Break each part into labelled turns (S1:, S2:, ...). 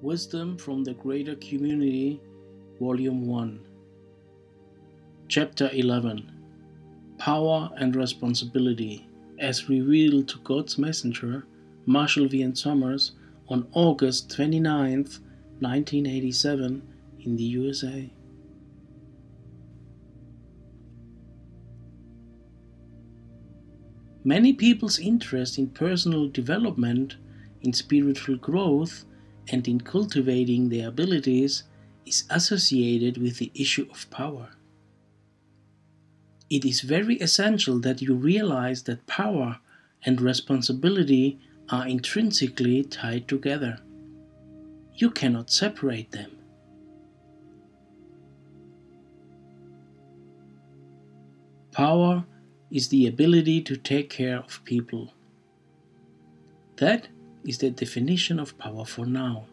S1: Wisdom from the Greater Community, Volume 1, Chapter 11, Power and Responsibility, as revealed to God's messenger, Marshall V. Summers, on August 29, 1987, in the USA. Many people's interest in personal development, in spiritual growth, and in cultivating their abilities is associated with the issue of power. It is very essential that you realize that power and responsibility are intrinsically tied together. You cannot separate them. Power is the ability to take care of people. That is the definition of power for now.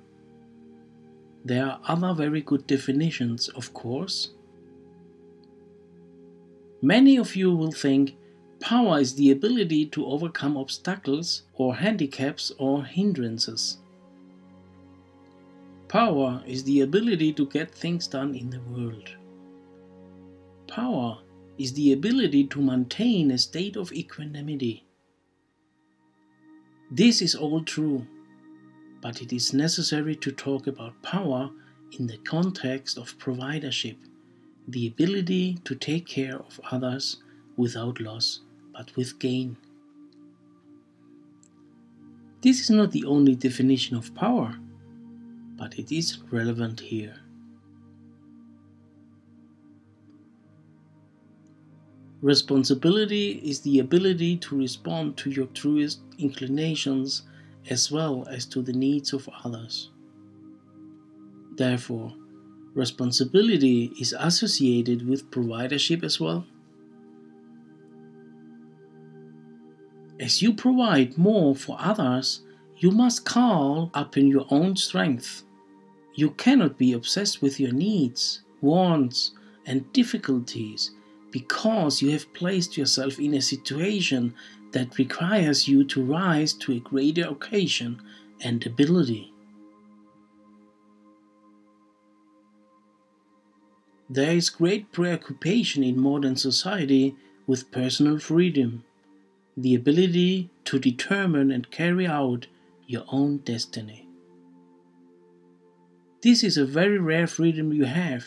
S1: There are other very good definitions, of course. Many of you will think power is the ability to overcome obstacles or handicaps or hindrances. Power is the ability to get things done in the world. Power is the ability to maintain a state of equanimity. This is all true, but it is necessary to talk about power in the context of providership, the ability to take care of others without loss, but with gain. This is not the only definition of power, but it is relevant here. Responsibility is the ability to respond to your truest inclinations as well as to the needs of others. Therefore, responsibility is associated with providership as well. As you provide more for others, you must call upon your own strength. You cannot be obsessed with your needs, wants, and difficulties because you have placed yourself in a situation that requires you to rise to a greater occasion and ability. There is great preoccupation in modern society with personal freedom, the ability to determine and carry out your own destiny. This is a very rare freedom you have,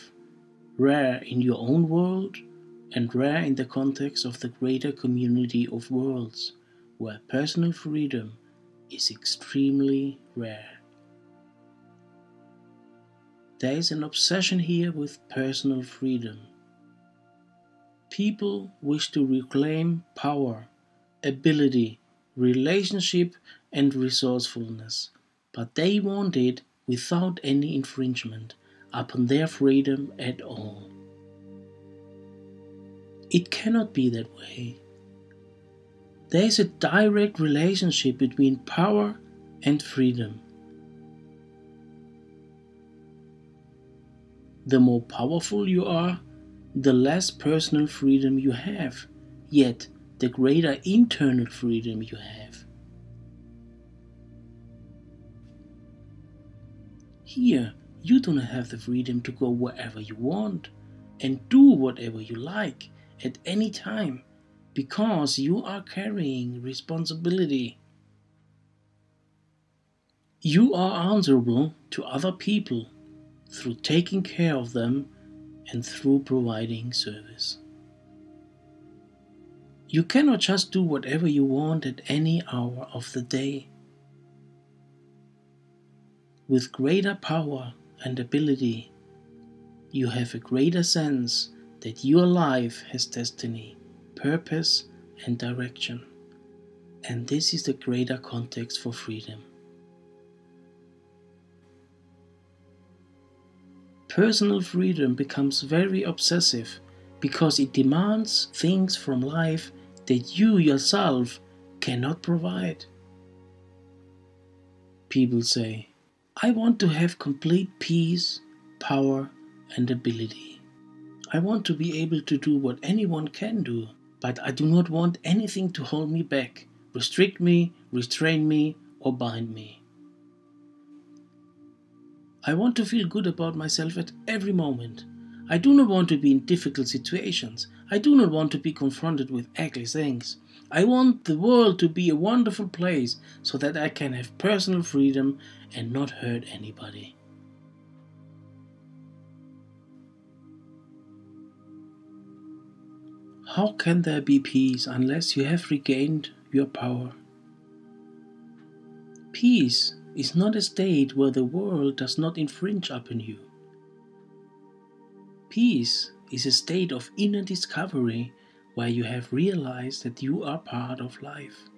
S1: rare in your own world and rare in the context of the greater community of worlds, where personal freedom is extremely rare. There is an obsession here with personal freedom. People wish to reclaim power, ability, relationship, and resourcefulness, but they want it without any infringement upon their freedom at all. It cannot be that way. There is a direct relationship between power and freedom. The more powerful you are, the less personal freedom you have, yet the greater internal freedom you have. Here, you do not have the freedom to go wherever you want and do whatever you like at any time, because you are carrying responsibility. You are answerable to other people through taking care of them and through providing service. You cannot just do whatever you want at any hour of the day. With greater power and ability, you have a greater sense that your life has destiny, purpose, and direction. And this is the greater context for freedom. Personal freedom becomes very obsessive because it demands things from life that you yourself cannot provide. People say, I want to have complete peace, power, and ability. I want to be able to do what anyone can do, but I do not want anything to hold me back, restrict me, restrain me, or bind me. I want to feel good about myself at every moment. I do not want to be in difficult situations. I do not want to be confronted with ugly things. I want the world to be a wonderful place so that I can have personal freedom and not hurt anybody. How can there be peace unless you have regained your power? Peace is not a state where the world does not infringe upon you. Peace is a state of inner discovery where you have realized that you are part of life,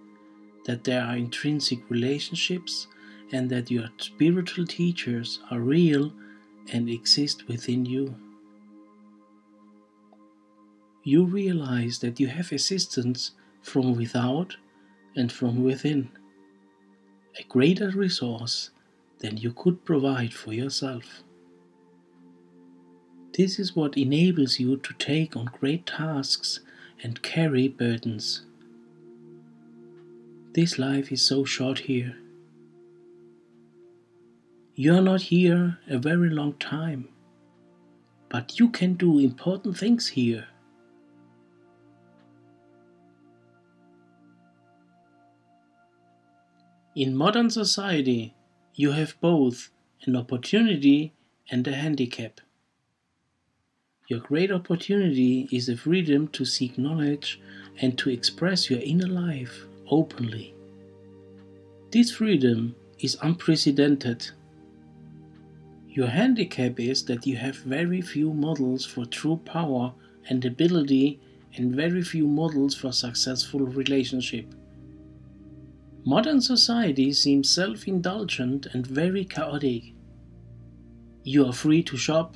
S1: that there are intrinsic relationships, and that your spiritual teachers are real and exist within you. You realize that you have assistance from without and from within, a greater resource than you could provide for yourself. This is what enables you to take on great tasks and carry burdens. This life is so short here. You are not here a very long time, but you can do important things here. In modern society, you have both an opportunity and a handicap. Your great opportunity is the freedom to seek knowledge and to express your inner life openly. This freedom is unprecedented. Your handicap is that you have very few models for true power and ability and very few models for successful relationship. Modern society seems self-indulgent and very chaotic. You are free to shop,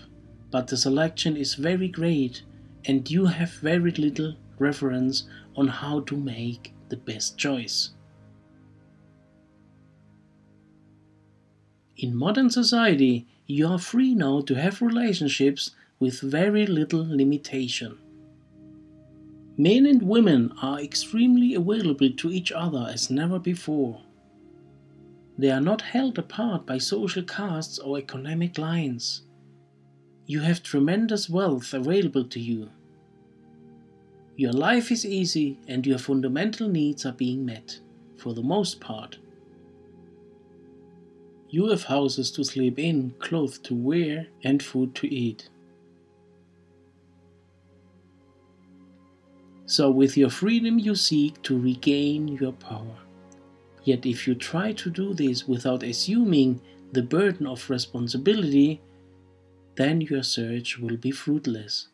S1: but the selection is very great and you have very little reference on how to make the best choice. In modern society, you are free now to have relationships with very little limitation. Men and women are extremely available to each other as never before. They are not held apart by social castes or economic lines. You have tremendous wealth available to you. Your life is easy and your fundamental needs are being met, for the most part. You have houses to sleep in, clothes to wear, and food to eat. So with your freedom you seek to regain your power. Yet if you try to do this without assuming the burden of responsibility, then your search will be fruitless.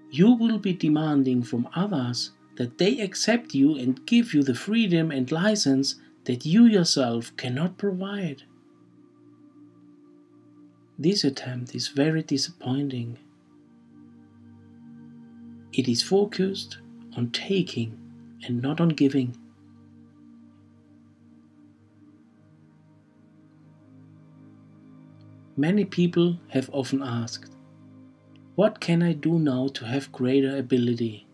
S1: You will be demanding from others that they accept you and give you the freedom and license that you yourself cannot provide. This attempt is very disappointing. It is focused on taking and not on giving. Many people have often asked, "What can I do now to have greater ability?"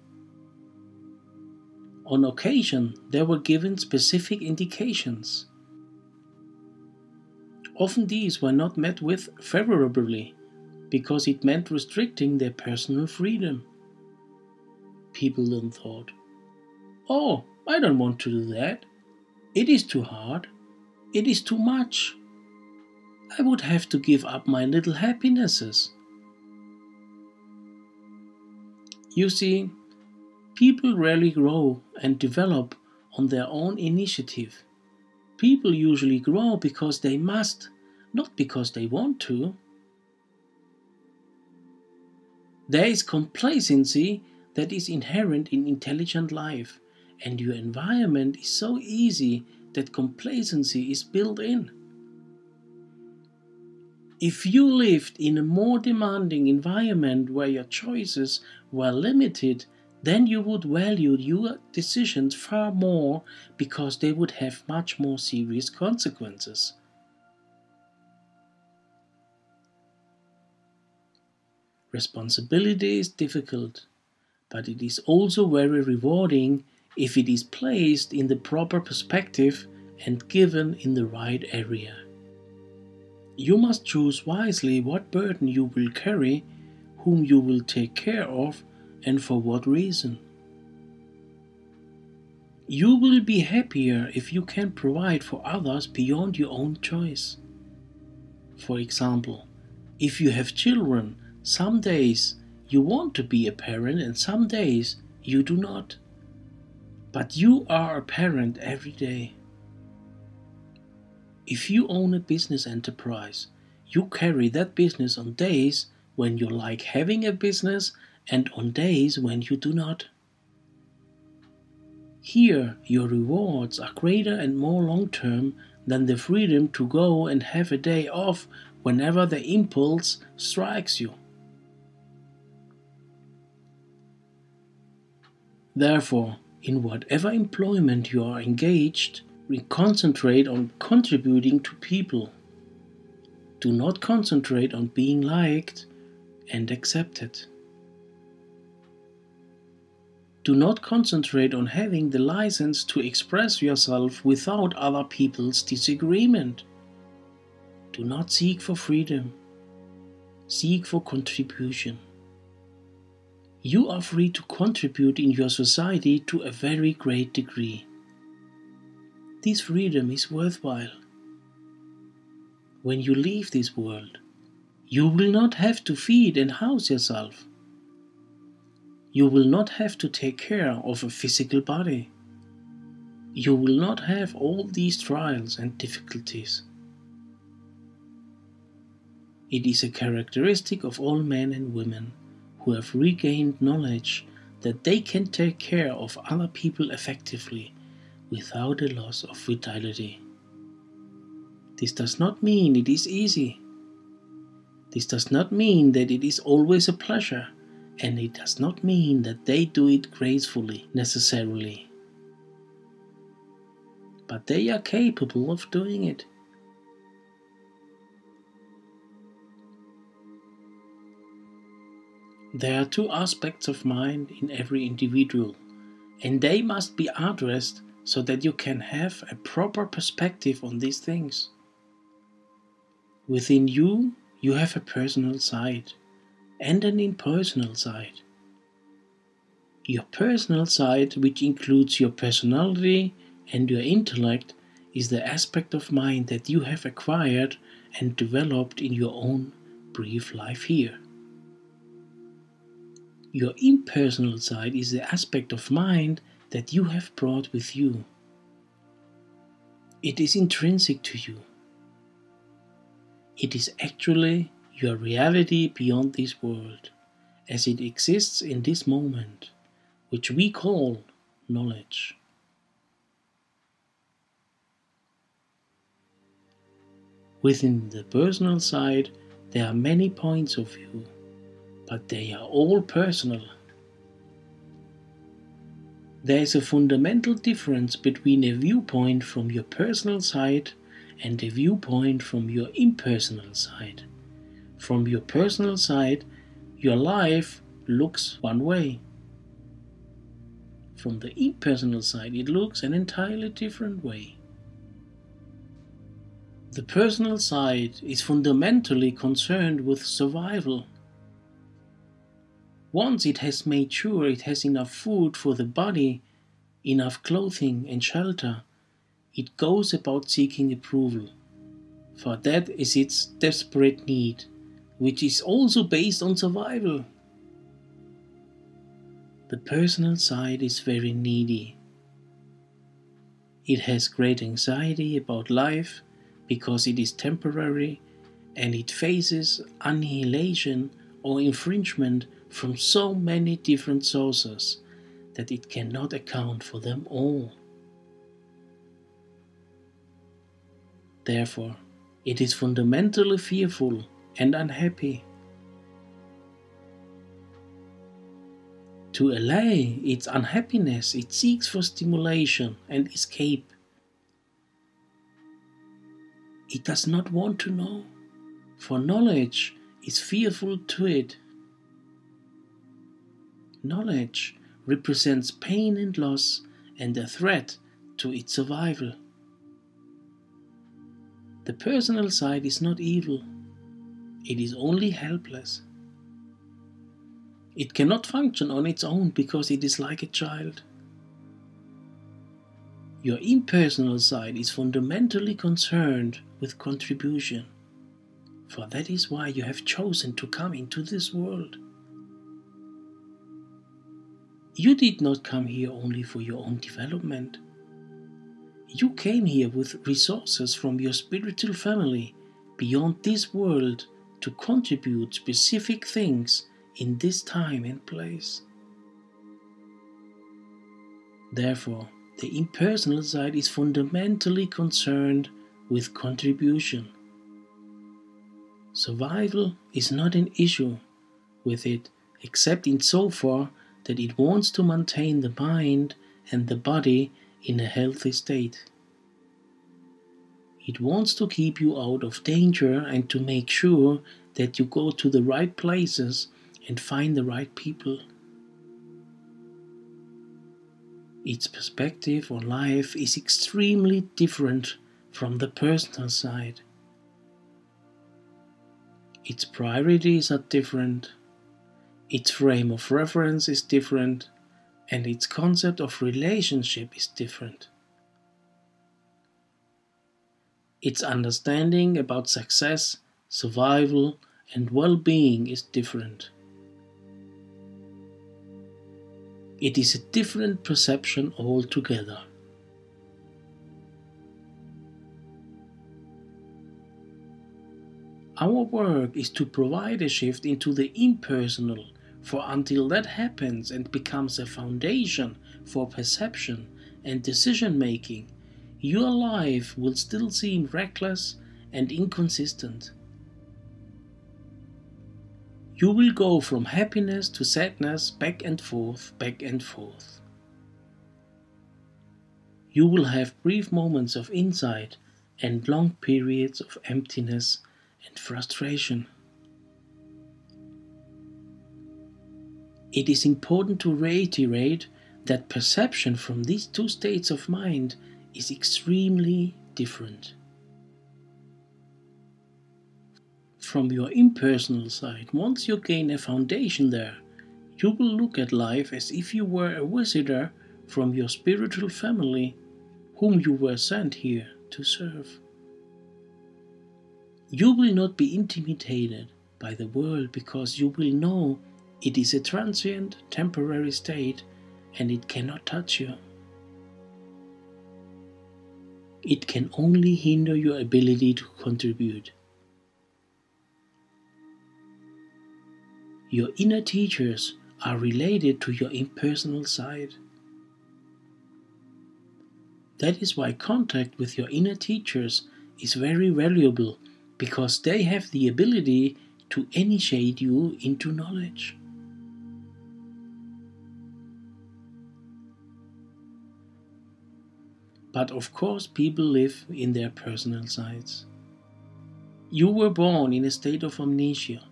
S1: On occasion, they were given specific indications. Often these were not met with favorably, because it meant restricting their personal freedom. People then thought, "Oh, I don't want to do that. It is too hard. It is too much. I would have to give up my little happinesses." You see, people rarely grow and develop on their own initiative. People usually grow because they must, not because they want to. There is complacency that is inherent in intelligent life, and your environment is so easy that complacency is built in. If you lived in a more demanding environment where your choices were limited, then you would value your decisions far more because they would have much more serious consequences. Responsibility is difficult, but it is also very rewarding if it is placed in the proper perspective and given in the right area. You must choose wisely what burden you will carry, whom you will take care of, and for what reason. You will be happier if you can provide for others beyond your own choice. For example, if you have children, some days you want to be a parent and some days you do not. But you are a parent every day. If you own a business enterprise, you carry that business on days when you like having a business and on days when you do not. Here, your rewards are greater and more long-term than the freedom to go and have a day off whenever the impulse strikes you. Therefore, in whatever employment you are engaged, concentrate on contributing to people. Do not concentrate on being liked and accepted. Do not concentrate on having the license to express yourself without other people's disagreement. Do not seek for freedom. Seek for contribution. You are free to contribute in your society to a very great degree. This freedom is worthwhile. When you leave this world, you will not have to feed and house yourself. You will not have to take care of a physical body. You will not have all these trials and difficulties. It is a characteristic of all men and women who have regained knowledge that they can take care of other people effectively without a loss of vitality. This does not mean it is easy. This does not mean that it is always a pleasure, and it does not mean that they do it gracefully necessarily. But they are capable of doing it. There are two aspects of mind in every individual, and they must be addressed so that you can have a proper perspective on these things. Within you, you have a personal side and an impersonal side. Your personal side, which includes your personality and your intellect, is the aspect of mind that you have acquired and developed in your own brief life here. Your impersonal side is the aspect of mind that you have brought with you. It is intrinsic to you. It is actually your reality beyond this world, as it exists in this moment, which we call knowledge. Within the personal side, there are many points of view, but they are all personal. There is a fundamental difference between a viewpoint from your personal side and a viewpoint from your impersonal side. From your personal side, your life looks one way. From the impersonal side, it looks an entirely different way. The personal side is fundamentally concerned with survival. Once it has made sure it has enough food for the body, enough clothing and shelter, it goes about seeking approval, for that is its desperate need, which is also based on survival. The personal side is very needy. It has great anxiety about life because it is temporary, and it faces annihilation or infringement from so many different sources that it cannot account for them all. Therefore, it is fundamentally fearful and unhappy. To allay its unhappiness, it seeks for stimulation and escape. It does not want to know, for knowledge is fearful to it. Knowledge represents pain and loss and a threat to its survival. The personal side is not evil. It is only helpless. It cannot function on its own because it is like a child. Your impersonal side is fundamentally concerned with contribution, for that is why you have chosen to come into this world. You did not come here only for your own development. You came here with resources from your spiritual family beyond this world to contribute specific things in this time and place. Therefore, the impersonal side is fundamentally concerned with contribution. Survival is not an issue with it, except insofar that it wants to maintain the mind and the body in a healthy state. It wants to keep you out of danger and to make sure that you go to the right places and find the right people. Its perspective on life is extremely different from the personal side. Its priorities are different, its frame of reference is different, and its concept of relationship is different. Its understanding about success, survival, and well-being is different. It is a different perception altogether. Our work is to provide a shift into the impersonal, for until that happens and becomes a foundation for perception and decision-making, your life will still seem reckless and inconsistent. You will go from happiness to sadness, back and forth, back and forth. You will have brief moments of insight and long periods of emptiness and frustration. It is important to reiterate that perception from these two states of mind is extremely different. From your impersonal side, once you gain a foundation there, you will look at life as if you were a visitor from your spiritual family whom you were sent here to serve. You will not be intimidated by the world because you will know it is a transient, temporary state and it cannot touch you. It can only hinder your ability to contribute. Your inner teachers are related to your impersonal side. That is why contact with your inner teachers is very valuable, because they have the ability to initiate you into knowledge. But of course, people live in their personal sides. You were born in a state of amnesia,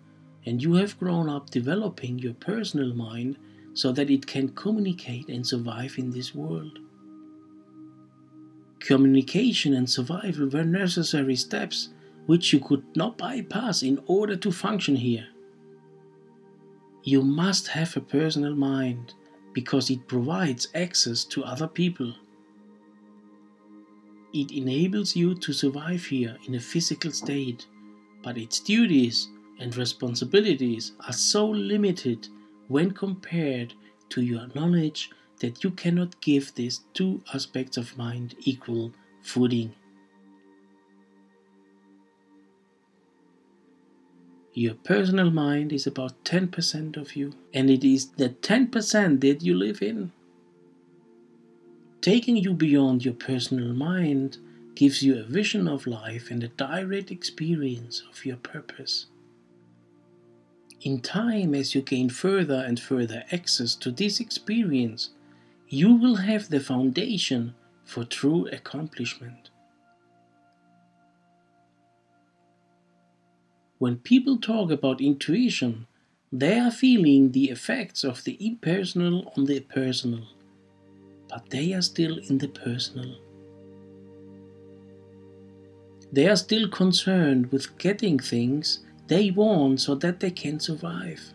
S1: and you have grown up developing your personal mind so that it can communicate and survive in this world. Communication and survival were necessary steps which you could not bypass in order to function here. You must have a personal mind because it provides access to other people. It enables you to survive here in a physical state, but its duties and responsibilities are so limited when compared to your knowledge that you cannot give these two aspects of mind equal footing. Your personal mind is about 10% of you, and it is the 10% that you live in. Taking you beyond your personal mind gives you a vision of life and a direct experience of your purpose. In time, as you gain further and further access to this experience, you will have the foundation for true accomplishment. When people talk about intuition, they are feeling the effects of the impersonal on the personal, but they are still in the personal. They are still concerned with getting things they want so that they can survive.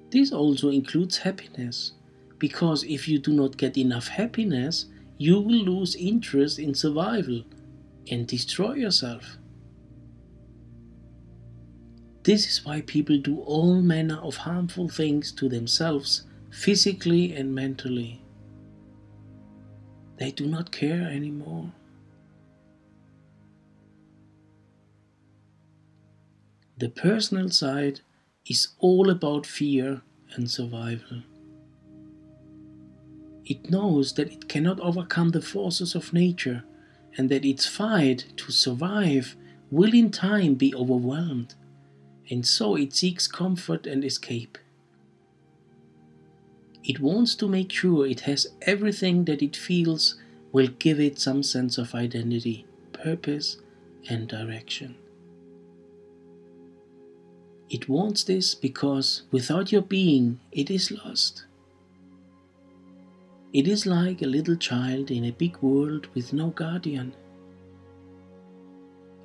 S1: This also includes happiness, because if you do not get enough happiness, you will lose interest in survival and destroy yourself. This is why people do all manner of harmful things to themselves, physically and mentally. They do not care anymore. The personal side is all about fear and survival. It knows that it cannot overcome the forces of nature and that its fight to survive will in time be overwhelmed, and so it seeks comfort and escape. It wants to make sure it has everything that it feels will give it some sense of identity, purpose, and direction. It wants this because without your being, it is lost. It is like a little child in a big world with no guardian.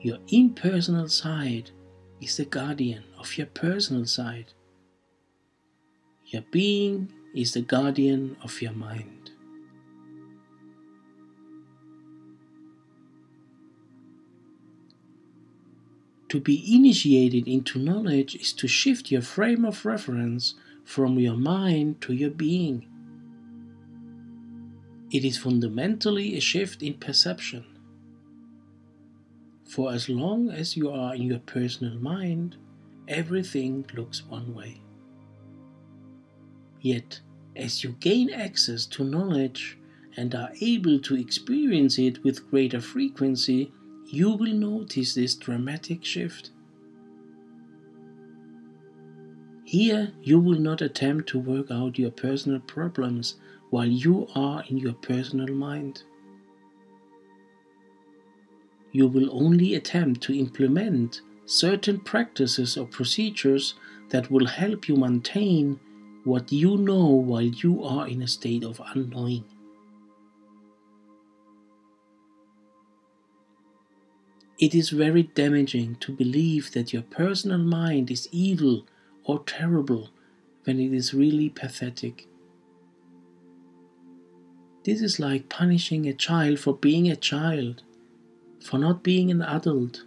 S1: Your impersonal side is the guardian of your personal side. Your being is the guardian of your mind. To be initiated into knowledge is to shift your frame of reference from your mind to your being. It is fundamentally a shift in perception. For as long as you are in your personal mind, everything looks one way. Yet, as you gain access to knowledge and are able to experience it with greater frequency, you will notice this dramatic shift. Here, you will not attempt to work out your personal problems while you are in your personal mind. You will only attempt to implement certain practices or procedures that will help you maintain what you know while you are in a state of unknowing. It is very damaging to believe that your personal mind is evil or terrible when it is really pathetic. This is like punishing a child for being a child, for not being an adult.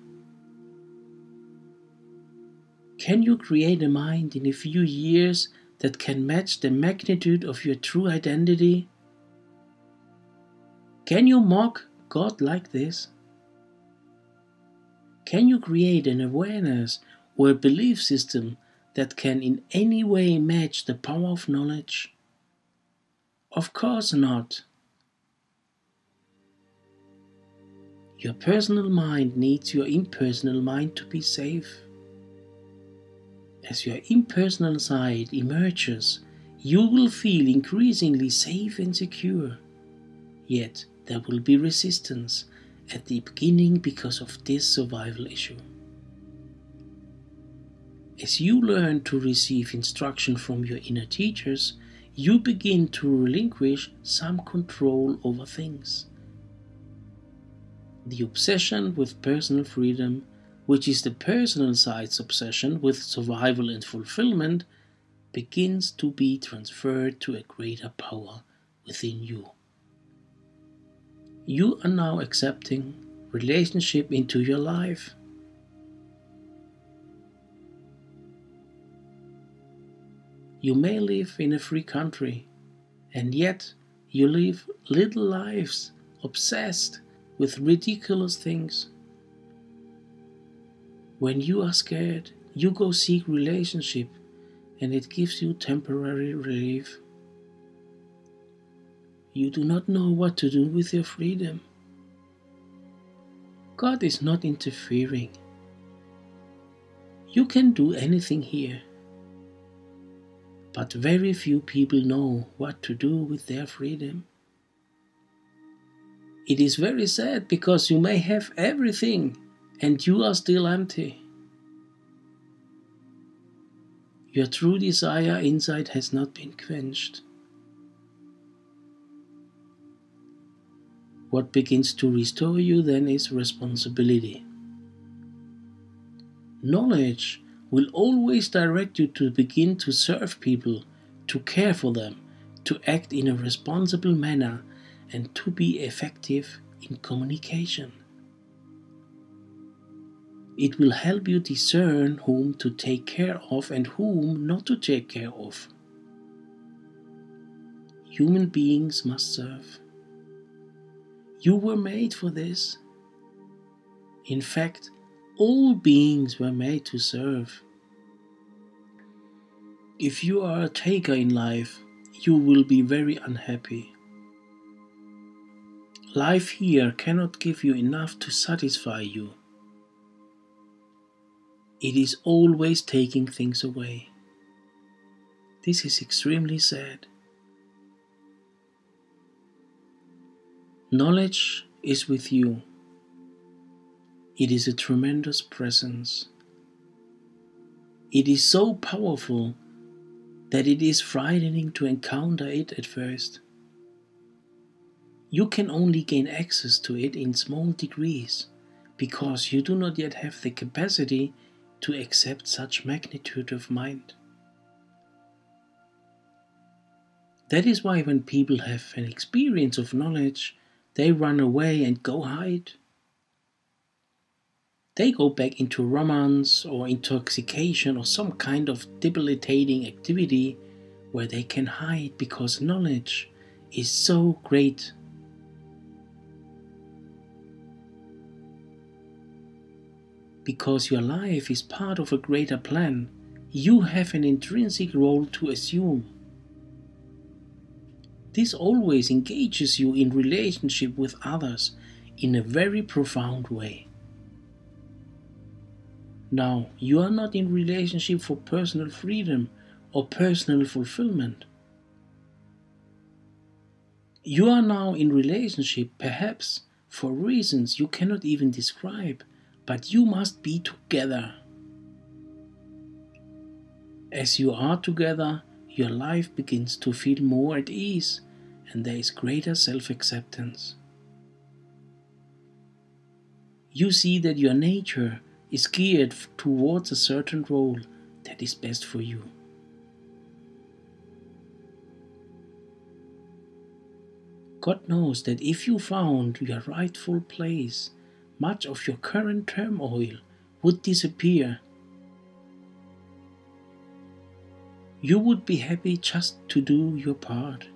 S1: Can you create a mind in a few years that can match the magnitude of your true identity? Can you mock God like this? Can you create an awareness or a belief system that can in any way match the power of knowledge? Of course not. Your personal mind needs your impersonal mind to be safe. As your impersonal side emerges, you will feel increasingly safe and secure. Yet there will be resistance at the beginning because of this survival issue. As you learn to receive instruction from your inner teachers, you begin to relinquish some control over things. The obsession with personal freedom, which is the personal side's obsession with survival and fulfillment, begins to be transferred to a greater power within you. You are now accepting relationship into your life. You may live in a free country, and yet you live little lives obsessed with ridiculous things. When you are scared, you go seek relationship, and it gives you temporary relief. You do not know what to do with your freedom. God is not interfering. You can do anything here, but very few people know what to do with their freedom. It is very sad because you may have everything and you are still empty. Your true desire inside has not been quenched. What begins to restore you then is responsibility. Knowledge will always direct you to begin to serve people, to care for them, to act in a responsible manner, and to be effective in communication. It will help you discern whom to take care of and whom not to take care of. Human beings must serve. You were made for this. In fact, all beings were made to serve. If you are a taker in life, you will be very unhappy. Life here cannot give you enough to satisfy you. It is always taking things away. This is extremely sad. Knowledge is with you. It is a tremendous presence. It is so powerful that it is frightening to encounter it at first. You can only gain access to it in small degrees because you do not yet have the capacity to accept such magnitude of mind. That is why when people have an experience of knowledge, they run away and go hide. They go back into romance or intoxication or some kind of debilitating activity where they can hide because knowledge is so great. Because your life is part of a greater plan, you have an intrinsic role to assume. This always engages you in relationship with others in a very profound way. Now, you are not in relationship for personal freedom or personal fulfillment. You are now in relationship perhaps for reasons you cannot even describe, but you must be together. As you are together, your life begins to feel more at ease and there is greater self-acceptance. You see that your nature is geared towards a certain role that is best for you. God knows that if you found your rightful place, much of your current turmoil would disappear. You would be happy just to do your part.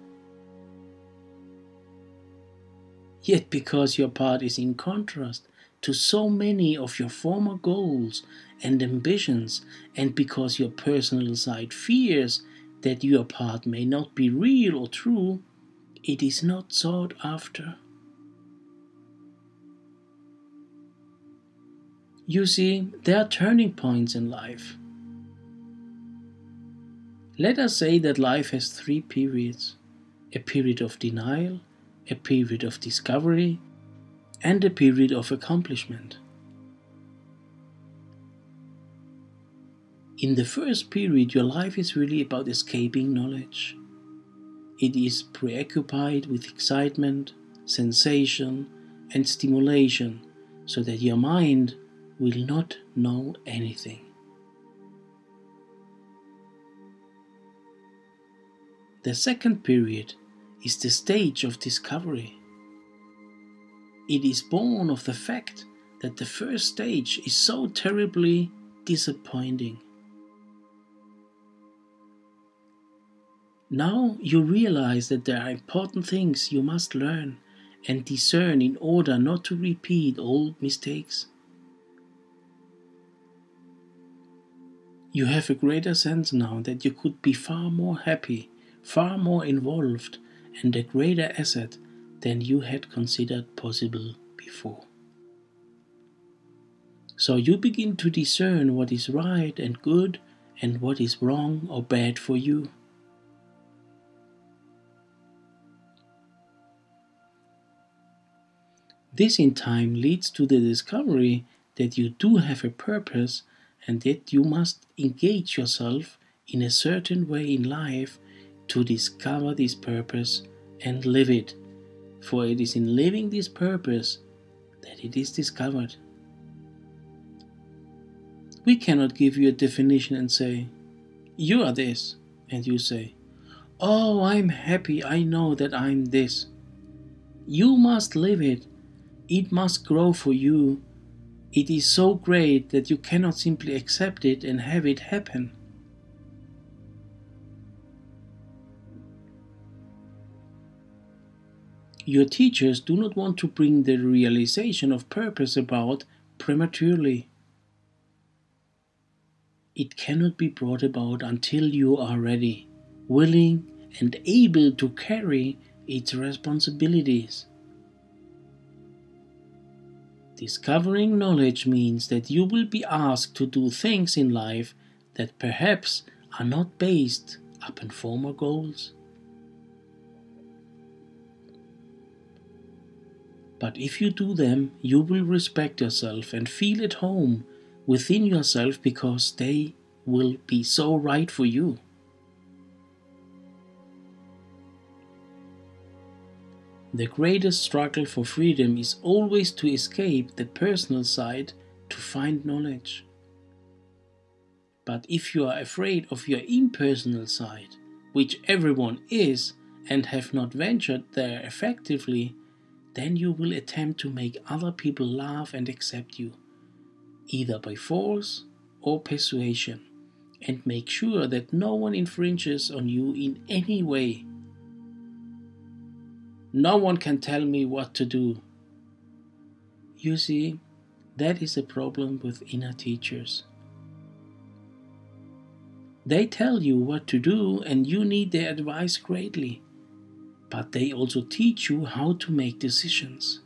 S1: Yet because your part is in contrast to so many of your former goals and ambitions, and because your personal side fears that your part may not be real or true, it is not sought after. You see, there are turning points in life. Let us say that life has 3 periods: a period of denial, a period of discovery, and a period of accomplishment. In the first period, your life is really about escaping knowledge. It is preoccupied with excitement, sensation, and stimulation, so that your mind will not know anything. The second period is the stage of discovery. It is born of the fact that the first stage is so terribly disappointing. Now you realize that there are important things you must learn and discern in order not to repeat old mistakes. You have a greater sense now that you could be far more happy, far more involved, and a greater asset than you had considered possible before. So you begin to discern what is right and good and what is wrong or bad for you. This in time leads to the discovery that you do have a purpose and that you must engage yourself in a certain way in life to discover this purpose and live it, for it is in living this purpose that it is discovered. We cannot give you a definition and say, "You are this," and you say, "Oh, I'm happy, I know that I'm this." You must live it. It must grow for you. It is so great that you cannot simply accept it and have it happen. Your teachers do not want to bring the realization of purpose about prematurely. It cannot be brought about until you are ready, willing, and able to carry its responsibilities. Discovering knowledge means that you will be asked to do things in life that perhaps are not based upon former goals. But if you do them, you will respect yourself and feel at home within yourself because they will be so right for you. The greatest struggle for freedom is always to escape the personal side to find knowledge. But if you are afraid of your impersonal side, which everyone is, and have not ventured there effectively, then you will attempt to make other people laugh and accept you, either by force or persuasion, and make sure that no one infringes on you in any way. No one can tell me what to do. You see, that is a problem with inner teachers. They tell you what to do and you need their advice greatly, but they also teach you how to make decisions.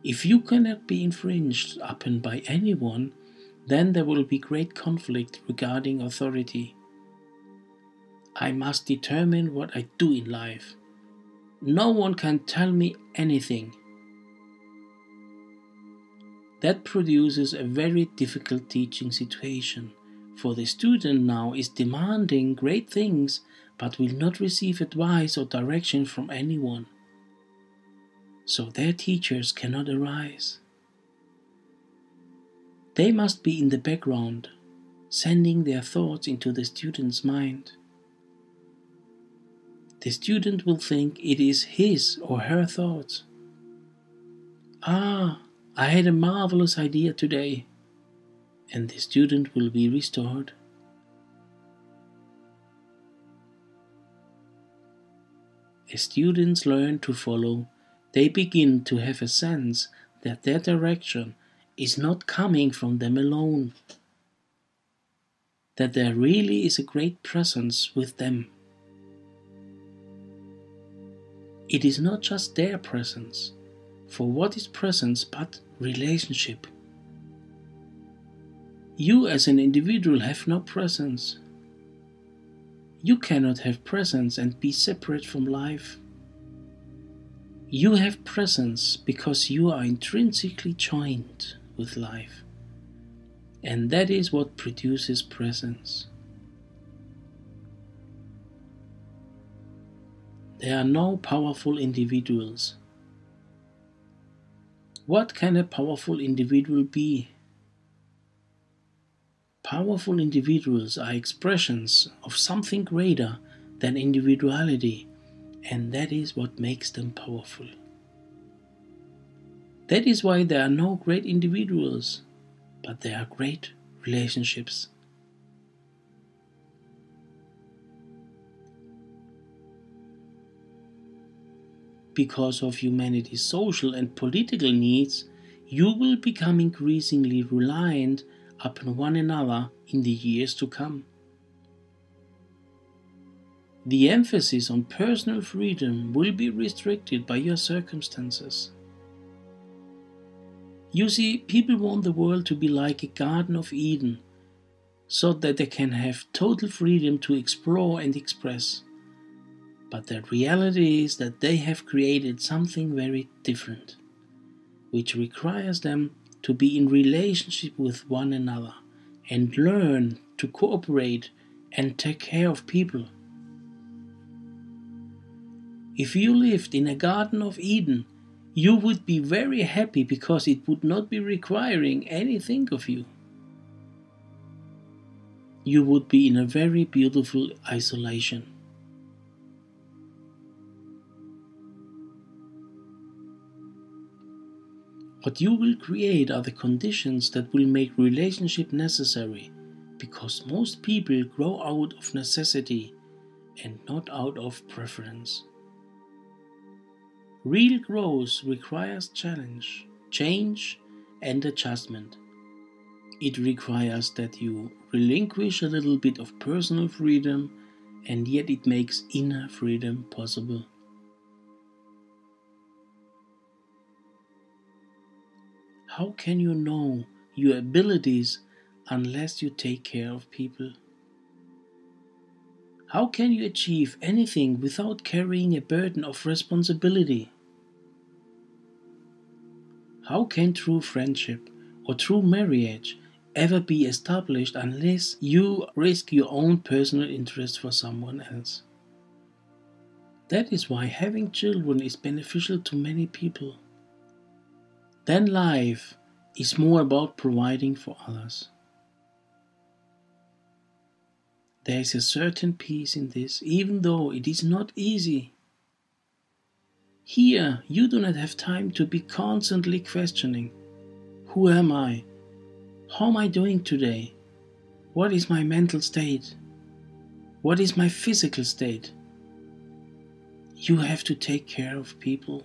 S1: If you cannot be infringed upon by anyone, then there will be great conflict regarding authority. I must determine what I do in life. No one can tell me anything. That produces a very difficult teaching situation, for the student now is demanding great things but will not receive advice or direction from anyone. So their teachers cannot arise. They must be in the background, sending their thoughts into the student's mind. The student will think it is his or her thoughts. "Ah, I had a marvelous idea today," and the student will be restored. As students learn to follow, they begin to have a sense that their direction is not coming from them alone, that there really is a great presence with them. It is not just their presence, for what is presence but relationship? You as an individual have no presence. You cannot have presence and be separate from life. You have presence because you are intrinsically joined with life, and that is what produces presence. There are no powerful individuals. What can a powerful individual be? Powerful individuals are expressions of something greater than individuality, and that is what makes them powerful. That is why there are no great individuals, but there are great relationships. Because of humanity's social and political needs, you will become increasingly reliant upon one another in the years to come. The emphasis on personal freedom will be restricted by your circumstances. You see, people want the world to be like a Garden of Eden, so that they can have total freedom to explore and express. But the reality is that they have created something very different, which requires them to be in relationship with one another and learn to cooperate and take care of people. If you lived in a Garden of Eden, you would be very happy because it would not be requiring anything of you. You would be in a very beautiful isolation. What you will create are the conditions that will make relationship necessary, because most people grow out of necessity and not out of preference. Real growth requires challenge, change, and adjustment. It requires that you relinquish a little bit of personal freedom, and yet it makes inner freedom possible. How can you know your abilities unless you take care of people? How can you achieve anything without carrying a burden of responsibility? How can true friendship or true marriage ever be established unless you risk your own personal interest for someone else? That is why having children is beneficial to many people. Then life is more about providing for others. There is a certain peace in this, even though it is not easy. Here, you do not have time to be constantly questioning, who am I? How am I doing today? What is my mental state? What is my physical state? You have to take care of people.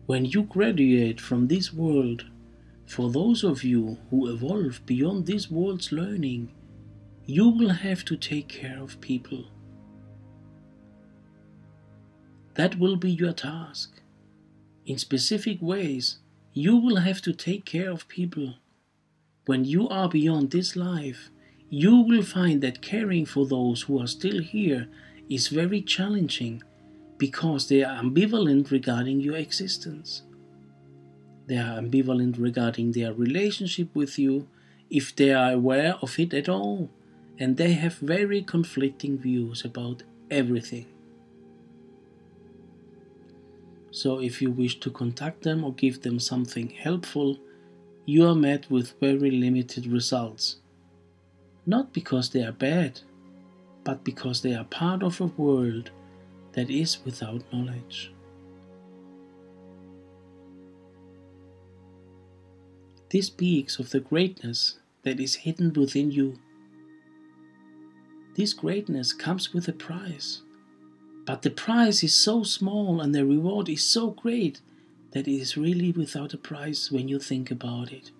S1: When you graduate from this world, for those of you who evolve beyond this world's learning, you will have to take care of people. That will be your task. In specific ways, you will have to take care of people. When you are beyond this life, you will find that caring for those who are still here is very challenging, because they are ambivalent regarding your existence. They are ambivalent regarding their relationship with you, if they are aware of it at all, and they have very conflicting views about everything. So if you wish to contact them or give them something helpful, you are met with very limited results. Not because they are bad, but because they are part of a world that is without knowledge. This speaks of the greatness that is hidden within you. This greatness comes with a price, but the price is so small and the reward is so great that it is really without a price when you think about it.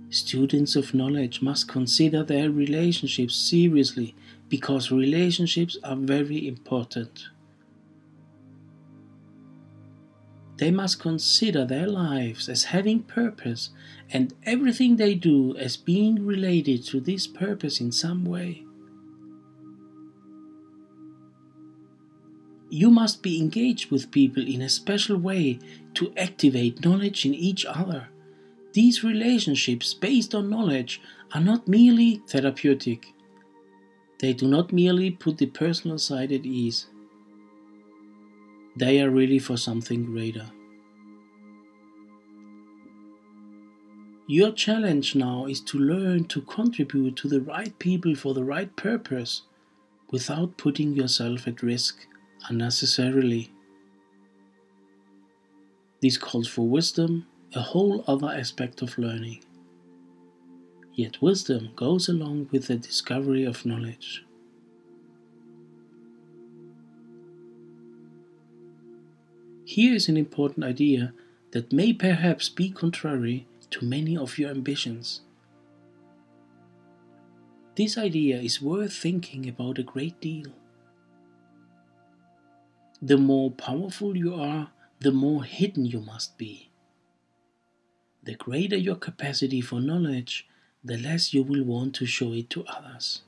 S1: Students of knowledge must consider their relationships seriously, because relationships are very important. They must consider their lives as having purpose, and everything they do as being related to this purpose in some way. You must be engaged with people in a special way to activate knowledge in each other. These relationships based on knowledge are not merely therapeutic. They do not merely put the personal side at ease. They are really for something greater. Your challenge now is to learn to contribute to the right people for the right purpose without putting yourself at risk unnecessarily. This calls for wisdom, a whole other aspect of learning. Yet wisdom goes along with the discovery of knowledge. Here is an important idea that may perhaps be contrary to many of your ambitions. This idea is worth thinking about a great deal. The more powerful you are, the more hidden you must be. The greater your capacity for knowledge, the less you will want to show it to others.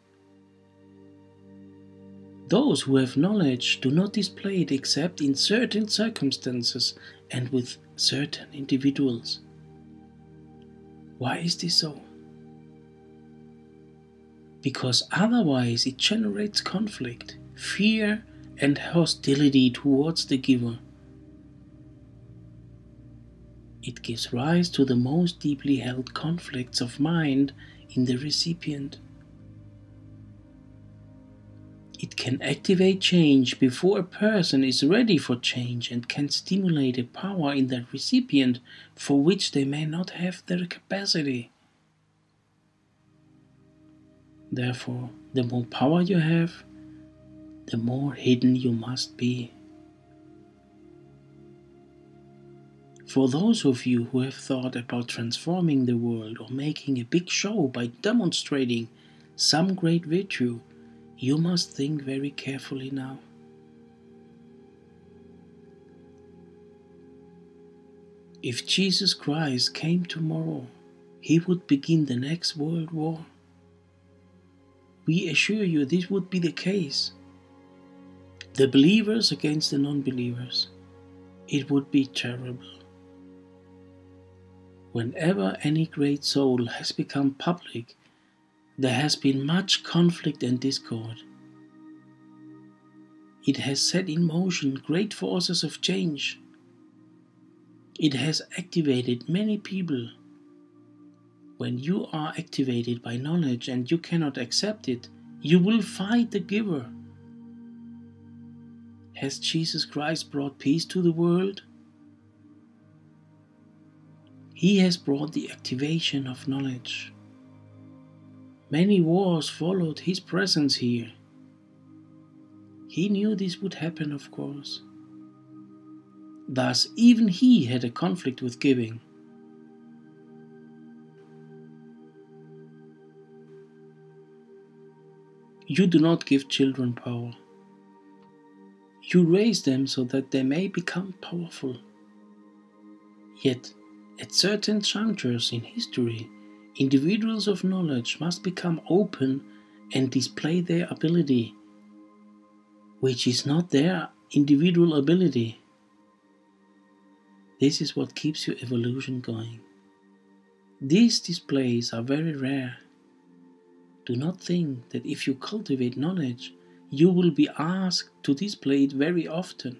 S1: Those who have knowledge do not display it except in certain circumstances and with certain individuals. Why is this so? Because otherwise it generates conflict, fear, and hostility towards the giver. It gives rise to the most deeply held conflicts of mind in the recipient. It can activate change before a person is ready for change and can stimulate a power in the recipient for which they may not have the capacity. Therefore, the more power you have, the more hidden you must be. For those of you who have thought about transforming the world or making a big show by demonstrating some great virtue, you must think very carefully now. If Jesus Christ came tomorrow, he would begin the next world war. We assure you this would be the case. The believers against the non-believers. It would be terrible. Whenever any great soul has become public, there has been much conflict and discord. It has set in motion great forces of change. It has activated many people. When you are activated by knowledge and you cannot accept it, you will fight the giver. Has Jesus Christ brought peace to the world? He has brought the activation of knowledge. Many wars followed his presence here. He knew this would happen, of course. Thus, even he had a conflict with giving. You do not give children power. You raise them so that they may become powerful. Yet, at certain junctures in history, individuals of knowledge must become open and display their ability, which is not their individual ability. This is what keeps your evolution going. These displays are very rare. Do not think that if you cultivate knowledge, you will be asked to display it very often,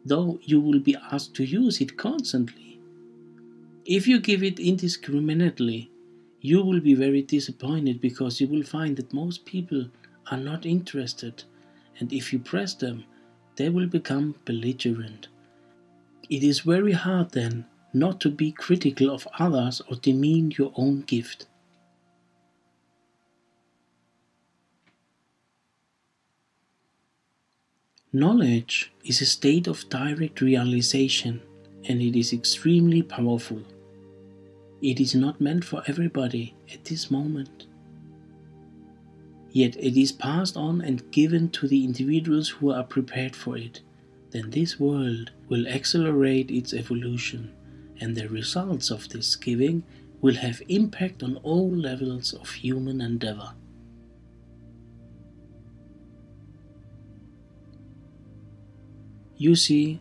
S1: though you will be asked to use it constantly. If you give it indiscriminately, you will be very disappointed because you will find that most people are not interested, and if you press them, they will become belligerent. It is very hard then not to be critical of others or demean your own gift. Knowledge is a state of direct realization, and it is extremely powerful. It is not meant for everybody at this moment. Yet it is passed on and given to the individuals who are prepared for it. Then this world will accelerate its evolution, and the results of this giving will have impact on all levels of human endeavor. You see,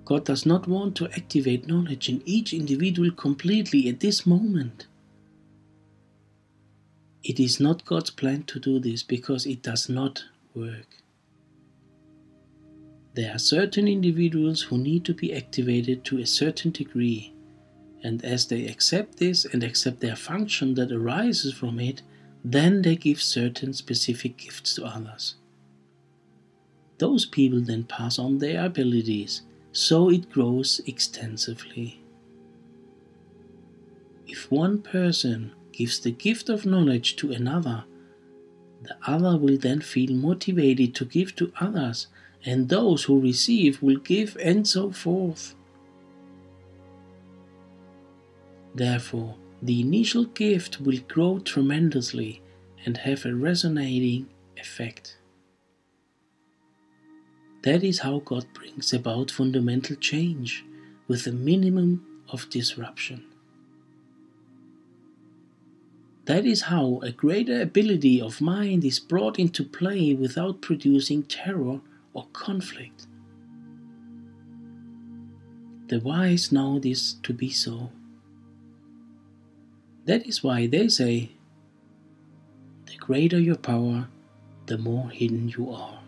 S1: God does not want to activate knowledge in each individual completely at this moment. It is not God's plan to do this because it does not work. There are certain individuals who need to be activated to a certain degree, and as they accept this and accept their function that arises from it, then they give certain specific gifts to others. Those people then pass on their abilities, so it grows extensively. If one person gives the gift of knowledge to another, the other will then feel motivated to give to others, and those who receive will give, and so forth. Therefore, the initial gift will grow tremendously and have a resonating effect. That is how God brings about fundamental change with a minimum of disruption. That is how a greater ability of mind is brought into play without producing terror or conflict. The wise know this to be so. That is why they say, the greater your power, the more hidden you are.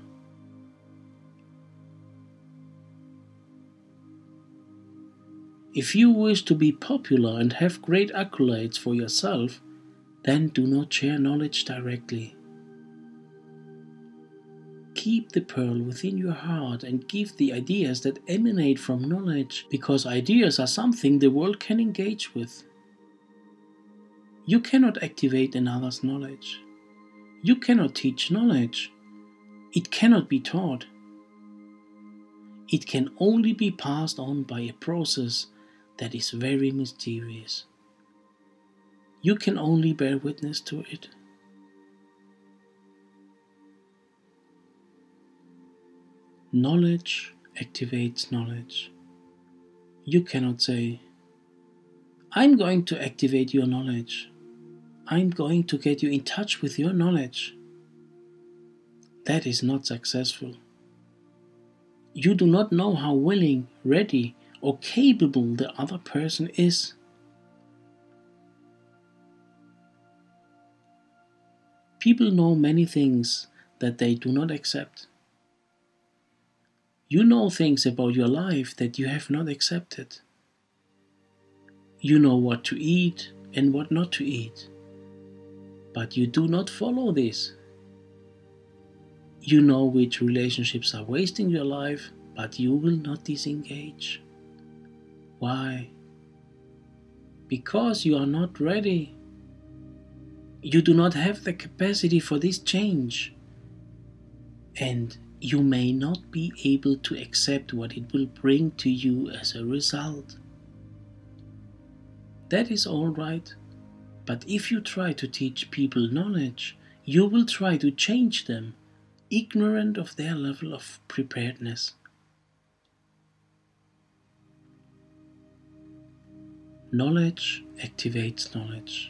S1: If you wish to be popular and have great accolades for yourself, then do not share knowledge directly. Keep the pearl within your heart and give the ideas that emanate from knowledge, because ideas are something the world can engage with. You cannot activate another's knowledge. You cannot teach knowledge. It cannot be taught. It can only be passed on by a process that is very mysterious. You can only bear witness to it. Knowledge activates knowledge. You cannot say, I'm going to activate your knowledge. I'm going to get you in touch with your knowledge. That is not successful. You do not know how willing, ready, or capable the other person is. People know many things that they do not accept. You know things about your life that you have not accepted. You know what to eat and what not to eat, but you do not follow this. You know which relationships are wasting your life, but you will not disengage. Why? Because you are not ready. You do not have the capacity for this change, and you may not be able to accept what it will bring to you as a result. That is all right, but if you try to teach people knowledge, you will try to change them, ignorant of their level of preparedness. Knowledge activates knowledge.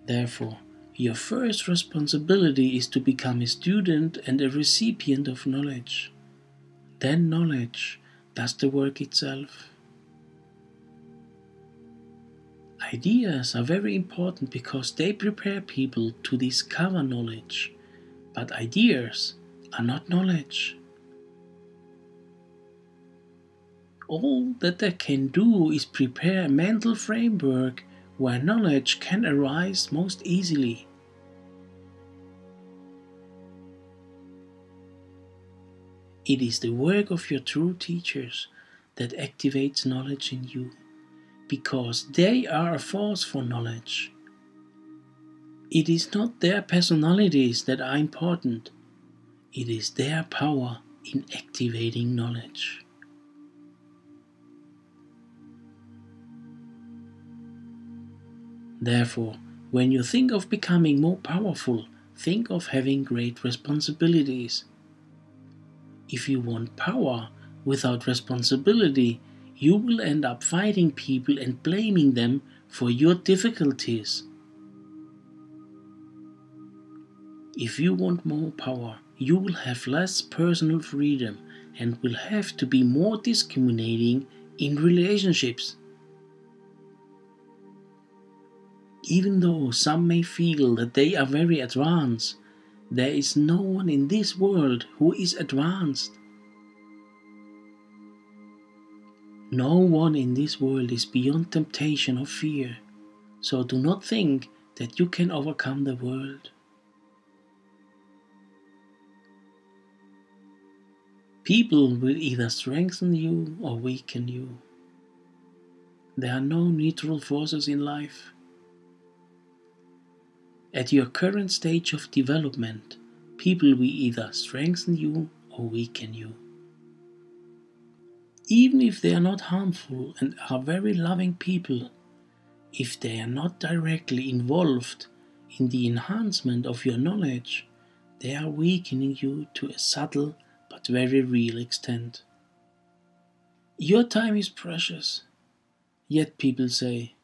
S1: Therefore, your first responsibility is to become a student and a recipient of knowledge. Then knowledge does the work itself. Ideas are very important because they prepare people to discover knowledge, but ideas are not knowledge. All that they can do is prepare a mental framework where knowledge can arise most easily. It is the work of your true teachers that activates knowledge in you, because they are a force for knowledge. It is not their personalities that are important, it is their power in activating knowledge. Therefore, when you think of becoming more powerful, think of having great responsibilities. If you want power without responsibility, you will end up fighting people and blaming them for your difficulties. If you want more power, you will have less personal freedom and will have to be more discriminating in relationships. Even though some may feel that they are very advanced, there is no one in this world who is advanced. No one in this world is beyond temptation or fear, so do not think that you can overcome the world. People will either strengthen you or weaken you. There are no neutral forces in life. At your current stage of development, people will either strengthen you or weaken you. Even if they are not harmful and are very loving people, if they are not directly involved in the enhancement of your knowledge, they are weakening you to a subtle but very real extent. Your time is precious, yet people say,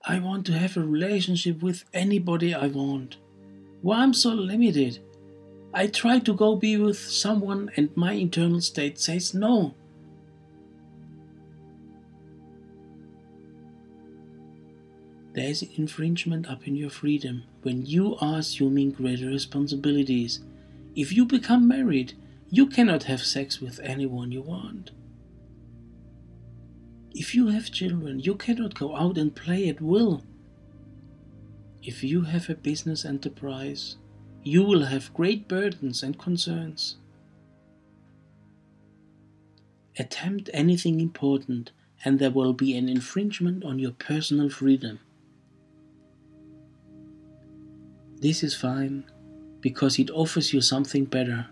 S1: I want to have a relationship with anybody I want. Why I'm so limited? I try to go be with someone and my internal state says no. There is an infringement upon your freedom when you are assuming greater responsibilities. If you become married, you cannot have sex with anyone you want. If you have children, you cannot go out and play at will. If you have a business enterprise, you will have great burdens and concerns. Attempt anything important, and there will be an infringement on your personal freedom. This is fine, because it offers you something better.